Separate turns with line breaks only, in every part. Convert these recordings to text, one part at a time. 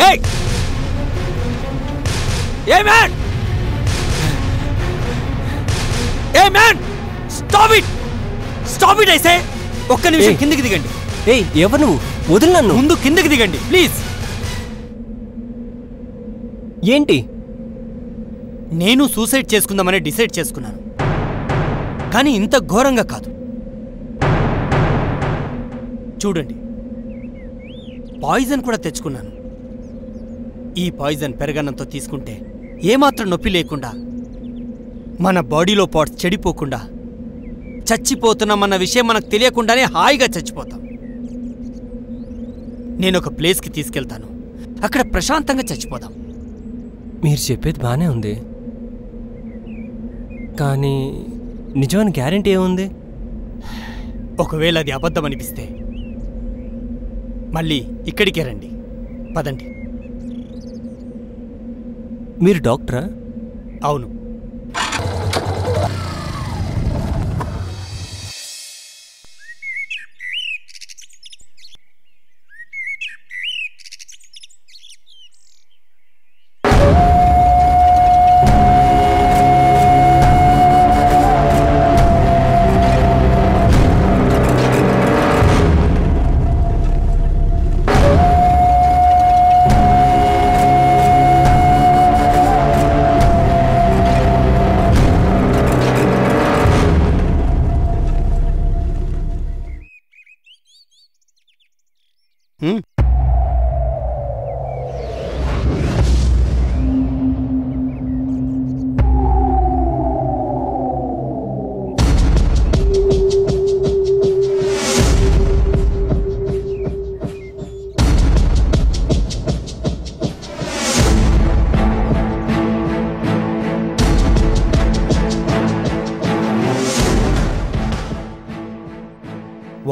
Hey! Hey man! Hey man! Stop it! Stop it I say! ఒక్క నిమిషం కిందకి దిగండి.
ఏయ్ ఎవరు నువ్వు? వదిలు నన్ను.
ముందు కిందకి దిగండి ప్లీజ్.
ఏంటి?
నేను సూసైడ్ చేసుకుందామని డిసైడ్ చేసుకున్నాను, కానీ ఇంత ఘోరంగా కాదు. చూడండి, పాయిజన్ కూడా తెచ్చుకున్నాను. ఈ పాయిజన్ పెరగన్నంతో తీసుకుంటే ఏమాత్రం నొప్పి లేకుండా, మన బాడీలో పార్ట్స్ చెడిపోకుండా, చచ్చిపోతున్నామన్న విషయం మనకు తెలియకుండానే హాయిగా చచ్చిపోతాం. నేను ఒక ప్లేస్కి తీసుకెళ్తాను, అక్కడ ప్రశాంతంగా చచ్చిపోదాం.
మీరు చెప్పేది బాగానే ఉంది, కానీ నిజమైన గ్యారెంటీ ఏముంది?
ఒకవేళ అది అబద్ధం అనిపిస్తే మళ్ళీ ఇక్కడికే రండి. పదండి.
మీరు డాక్టరా?
అవును.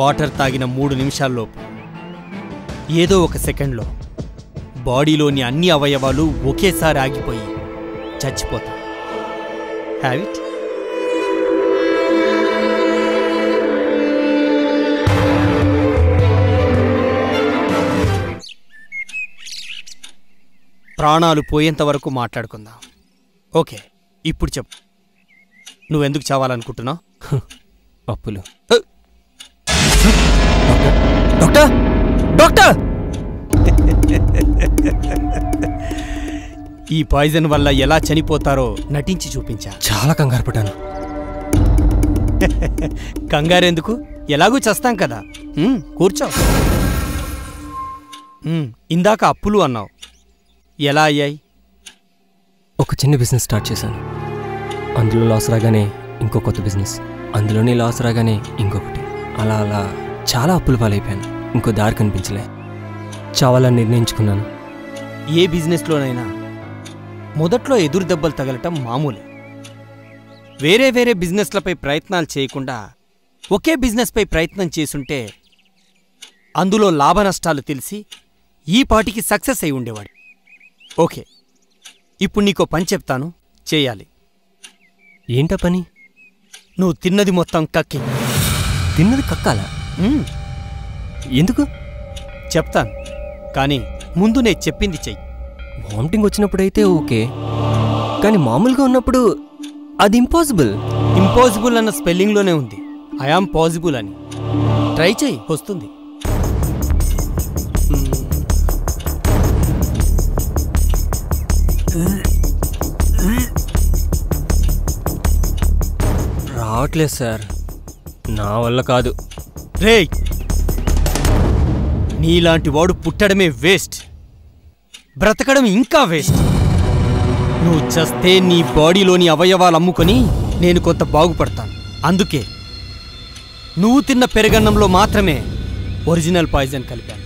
వాటర్ తాగిన 3 నిమిషాల్లోపు ఏదో ఒక సెకండ్లో బాడీలోని అన్ని అవయవాలు ఒకేసారి ఆగిపోయి చచ్చిపోతాయి. Have it. ప్రాణాలు పోయేంత వరకు మాట్లాడుకుందాం. ఓకే, ఇప్పుడు చెప్పు, నువ్వెందుకు చావాలనుకుంటున్నావు?
అప్పులు. డాక్టర్ డాక్టర్
ఈ పాయిజన్ వల్ల ఎలా చనిపోతారో నటించి చూపించా.
చాలా కంగారు పడ్డాను.
కంగారెందుకు, ఎలాగూ చస్తాం కదా. కూర్చో. ఇందాక అప్పులు అన్నావు, ఎలా అయ్యాయి?
ఒక చిన్న బిజినెస్ స్టార్ట్ చేశాను, అందులో లాస్ రాగానే ఇంకో కొత్త బిజినెస్, అందులోనే లాస్ రాగానే ఇంకొకటి, అలా అలా చాలా అప్పుల పాలైపోయాను. ఇంకో దారి కనిపించలే, చావాలని నిర్ణయించుకున్నాను.
ఏ బిజినెస్లోనైనా మొదట్లో ఎదురు దెబ్బలు తగలటం మామూలే. వేరే వేరే బిజినెస్లపై ప్రయత్నాలు చేయకుండా ఒకే బిజినెస్పై ప్రయత్నం చేసుంటే అందులో లాభ నష్టాలు తెలిసి ఈ పాటికి సక్సెస్ అయి ఉండేవాడు. ఓకే, ఇప్పుడు నీకో పని చెప్తాను, చేయాలి.
ఏంటా పని?
నువ్వు తిన్నది మొత్తం కక్కి.
తిన్నది కక్కాలా? ఎందుకు
చెప్తాను, కానీ ముందు నేను చెప్పింది చెయ్యి.
వామిటింగ్ వచ్చినప్పుడైతే ఓకే, కానీ మామూలుగా ఉన్నప్పుడు అది ఇంపాసిబుల్.
ఇంపాసిబుల్ అన్న స్పెల్లింగ్లోనే ఉంది, ఐఆమ్ పాసిబుల్ అని. ట్రై చెయ్యి, వస్తుంది.
రావట్లేదు సార్, నా వల్ల కాదు.
రేయ్, నీలాంటి వాడు పుట్టడమే వేస్ట్, బ్రతకడం ఇంకా వేస్ట్. నువ్వు చస్తే నీ బాడీలోని అవయవాలు అమ్ముకొని నేను కొంత బాగుపడతాను. అందుకే నువ్వు తిన్న పెరుగన్నంలో మాత్రమే ఒరిజినల్ పాయిజన్ కలిపాను.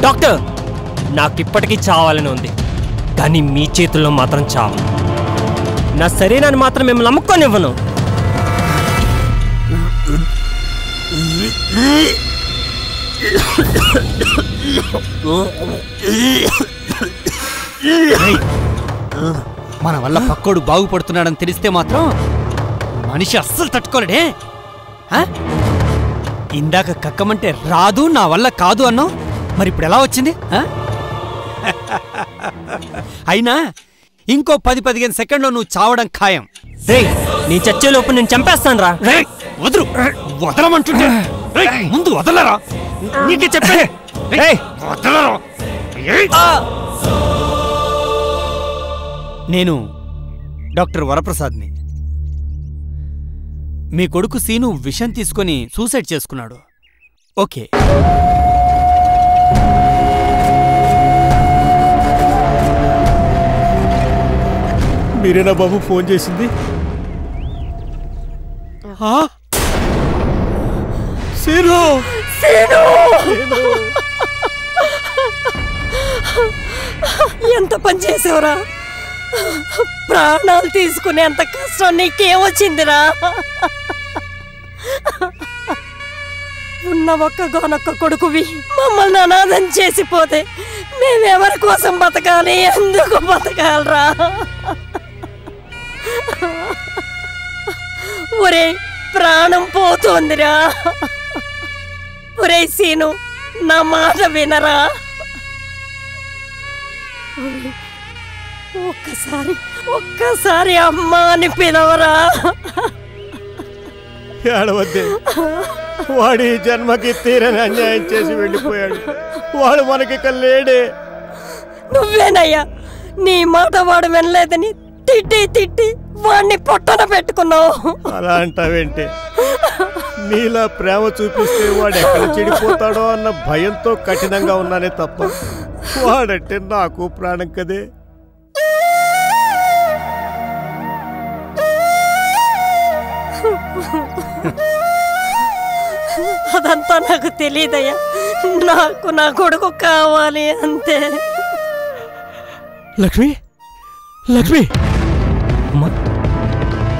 డాక్టర్, నాకిప్పటికీ చావాలని ఉంది, కానీ మీ చేతుల్లో మాత్రం చావు. నా శరీరాన్ని మాత్రం మిమ్మల్ని నమ్ముకోనివ్వను.
మన వల్ల పక్కోడు బాగుపడుతున్నాడని తెలిస్తే మాత్రం మనిషి అస్సలు తట్టుకోలేడే. ఇందాక కక్కమంటే రాదు, నా వల్ల కాదు అన్నావు. మరి ఇప్పుడు ఎలా వచ్చింది? అయినా ఇంకో 10-15 సెకండ్లో నువ్వు చావడం ఖాయం.
రేయ్, నీ చచ్చేలోపు నేను చంపేస్తాను రా.
వదరు, వదలమంటుంటే ముందు వదలరా. నీకే చెప్పే, వదలరా. నేను డాక్టర్ వరప్రసాద్ని. మీ కొడుకు సీను విషం తీసుకొని సూసైడ్ చేసుకున్నాడు. ఓకే,
మీరేనా బాబు ఫోన్ చేసింది? సీను,
ఎంత పని చేసావురా? ప్రాణాలు తీసుకునేంత కష్టం నీకేమొచ్చిందిరా? ఉన్న ఒక్కగానొక్క కొడుకువి మమ్మల్ని అనాథం చేసిపోతే మేమెవరి కోసం బతకాలి? ఎందుకు బతకాలరా? ఒరే, ప్రాణం పోతోందిరా. ఒరే సీను, నా మాట వినరా? ఒక్కసారి అమ్మా అని పిలవరా?
ఏడవద్దే, వాడి జన్మకి తీరని అన్యాయం చేసి వెళ్ళిపోయాడు. వాడు మనకి లేడే.
నువ్వేనయ్యా నీ మాట వాడు వినలేదని తిట్టి వాడిని పొట్టన పెట్టుకున్నావు.
అలా అంటావేంటే? నీలా ప్రేమ చూపిస్తే వాడు ఎక్కడ చెడిపోతాడో అన్న భయంతో కఠినంగా ఉన్నానే తప్ప వాడంటే నాకు ప్రాణం కదే.
అదంతా నాకు తెలియదయ్యా. నాకు నా కొడుకు కావాలి అంతే.
లక్ష్మి, లక్ష్మి,
అమ్మా,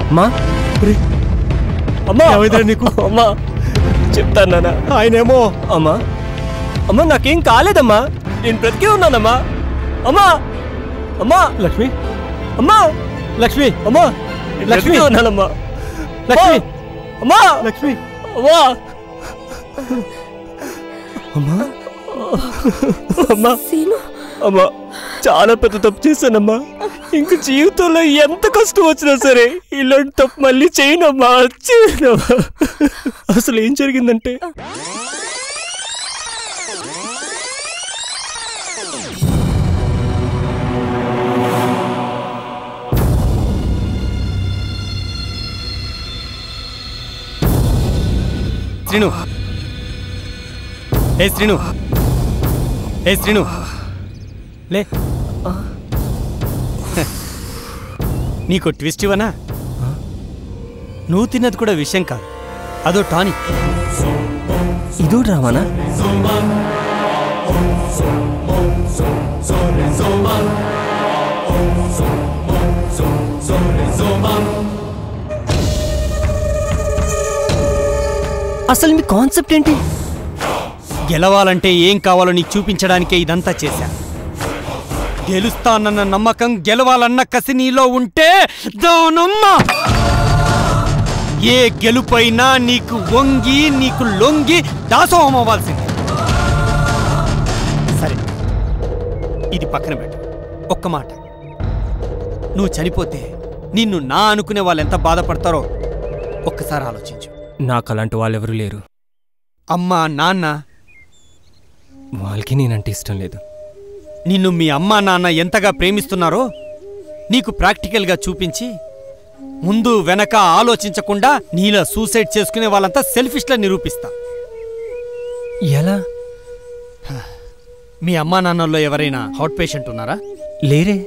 అమ్మా,
అమ్మా, ఏమైందిరా నీకు?
అమ్మా, చెప్తాను నాన్న.
ఆయనేమో
అమ్మా, అమ్మా నాకేం కాలేదమ్మా, నేను బ్రతికే ఉన్నానమ్మా. అమ్మా, అమ్మా,
లక్ష్మి,
అమ్మా,
లక్ష్మి,
అమ్మా,
లక్ష్మి
ఉన్నానమ్మా.
లక్ష్మి,
అమ్మా,
లక్ష్మి,
అమ్మా, అమ్మా, అమ్మా, అమ్మా, చాలా పెద్ద తప్పు చేశానమ్మా. ఇంక జీవితంలో ఎంత కష్టం వచ్చినా సరే ఇలాంటి తప్పు మళ్ళీ చేయనమ్మా. అసలు ఏం జరిగిందంటే,
శ్రీను, ఏ శ్రీను, ఏ శ్రీను, లే. నీకు ట్విస్ట్ ఇవ్వనా? నువ్వు తిన్నది కూడా విషయం కాదు, అదో టానిక్.
ఇదో డ్రామానా? అసలు మీ కాన్సెప్ట్ ఏంటి?
గెలవాలంటే ఏం కావాలో నీకు చూపించడానికే ఇదంతా చేశా. గెలుస్తానన్న నమ్మకం, గెలవాలన్న కసి నీలో ఉంటే దానమ్మ ఏ గెలుపైనా నీకు వంగి, నీకు లొంగి దాసోహం అవ్వాల్సింది. సరే, ఇది పక్కన పెట్టు. ఒక్క మాట, నువ్వు చనిపోతే నిన్ను నా అనుకునే వాళ్ళు ఎంత బాధపడతారో ఒక్కసారి ఆలోచించు.
నాకు అలాంటి వాళ్ళెవరూ లేరు.
అమ్మా, నాన్న,
వాళ్ళకి నేనంటే ఇష్టం లేదు.
నిన్ను మీ అమ్మా నాన్న ఎంతగా ప్రేమిస్తున్నారో నీకు ప్రాక్టికల్గా చూపించి ముందు వెనక ఆలోచించకుండా నీలా సూసైడ్ చేసుకునే వాళ్ళంతా సెల్ఫిష్లా నిరూపిస్తా.
ఎలా?
మీ అమ్మా నాన్నల్లో ఎవరైనా హార్ట్ పేషెంట్ ఉన్నారా?
లేరే.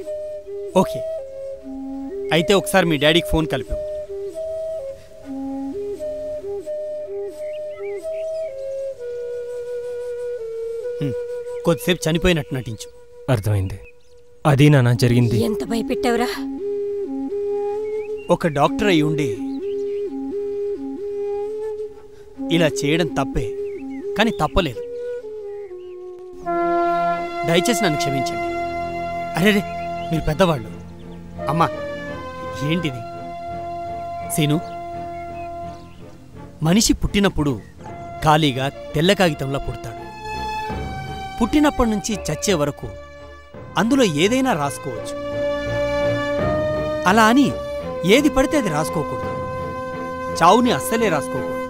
ఓకే, అయితే ఒకసారి మీ డాడీకి ఫోన్ కలిపి కొద్దిసేపు చనిపోయినట్టు నటించు.
అర్థమైంది. అది నాన్న జరిగింది.
ఎంత భయపెట్టావురా?
ఒక డాక్టర్ అయి ఉండి ఇలా చేయడం తప్పే, కానీ తప్పలేదు. దయచేసి నన్ను క్షమించండి. అరేరే, మీరు పెద్దవాళ్ళు. అమ్మా, ఏంటిది? సీను, మనిషి పుట్టినప్పుడు ఖాళీగా తెల్ల కాగితంలా పుడతాడు. పుట్టినప్పటి నుంచి చచ్చే వరకు అందులో ఏదైనా రాసుకోవచ్చు. అలా అని ఏది పడితే అది రాసుకోకూడదు. చావుని అస్సలే రాసుకోకూడదు.